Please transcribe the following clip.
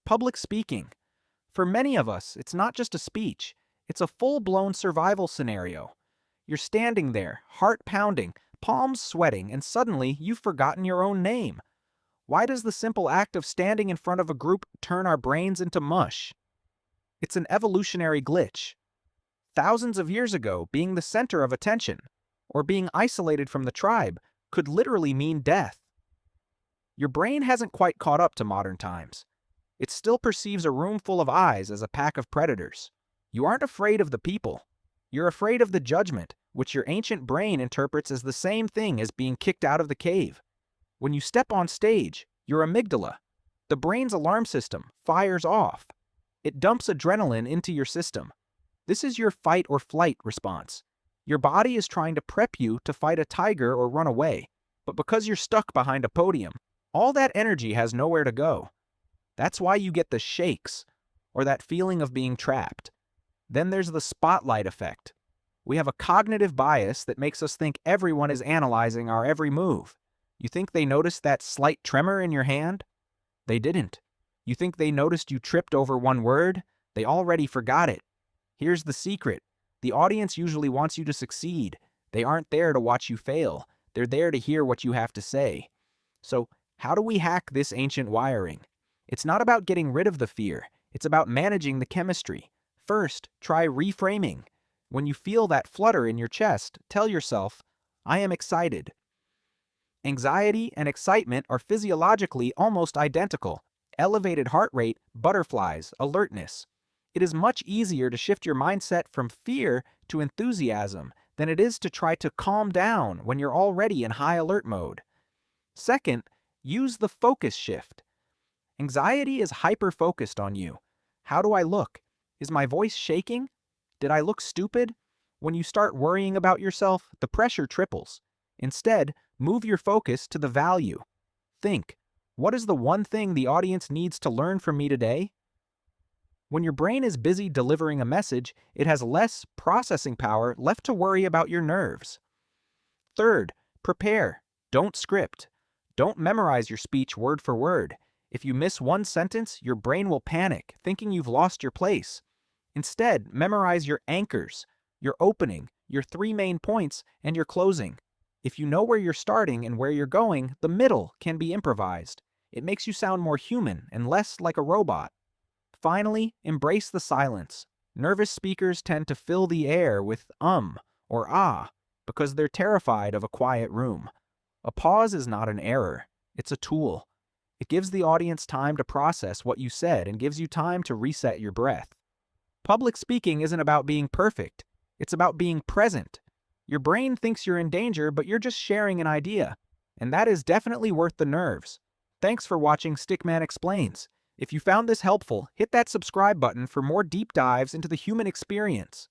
Public speaking. For many of us, it's not just a speech, it's a full-blown survival scenario. You're standing there, heart pounding, palms sweating, and suddenly you've forgotten your own name. Why does the simple act of standing in front of a group turn our brains into mush? It's an evolutionary glitch. Thousands of years ago, being the center of attention, or being isolated from the tribe, could literally mean death. Your brain hasn't quite caught up to modern times. It still perceives a room full of eyes as a pack of predators. You aren't afraid of the people. You're afraid of the judgment, which your ancient brain interprets as the same thing as being kicked out of the cave. When you step on stage, your amygdala, the brain's alarm system, fires off. It dumps adrenaline into your system. This is your fight or flight response. Your body is trying to prep you to fight a tiger or run away, but because you're stuck behind a podium, all that energy has nowhere to go. That's why you get the shakes, or that feeling of being trapped. Then there's the spotlight effect. We have a cognitive bias that makes us think everyone is analyzing our every move. You think they noticed that slight tremor in your hand? They didn't. You think they noticed you tripped over one word? They already forgot it. Here's the secret. The audience usually wants you to succeed. They aren't there to watch you fail. They're there to hear what you have to say. So, how do we hack this ancient wiring? It's not about getting rid of the fear. It's about managing the chemistry. First, try reframing. When you feel that flutter in your chest, tell yourself, I am excited. Anxiety and excitement are physiologically almost identical. Elevated heart rate, butterflies, alertness. It is much easier to shift your mindset from fear to enthusiasm than it is to try to calm down when you're already in high alert mode. Second, use the focus shift. Anxiety is hyper-focused on you. How do I look? Is my voice shaking? Did I look stupid? When you start worrying about yourself, the pressure triples. Instead, move your focus to the value. Think, what is the one thing the audience needs to learn from me today? When your brain is busy delivering a message, it has less processing power left to worry about your nerves. Third, prepare. Don't script. Don't memorize your speech word for word. If you miss one sentence, your brain will panic, thinking you've lost your place. Instead, memorize your anchors, your opening, your 3 main points, and your closing. If you know where you're starting and where you're going, the middle can be improvised. It makes you sound more human and less like a robot. Finally, embrace the silence. Nervous speakers tend to fill the air with or ah because they're terrified of a quiet room. A pause is not an error. It's a tool. It gives the audience time to process what you said and gives you time to reset your breath. Public speaking isn't about being perfect. It's about being present. Your brain thinks you're in danger, but you're just sharing an idea. And that is definitely worth the nerves. Thanks for watching Stickman Explains. If you found this helpful, hit that subscribe button for more deep dives into the human experience.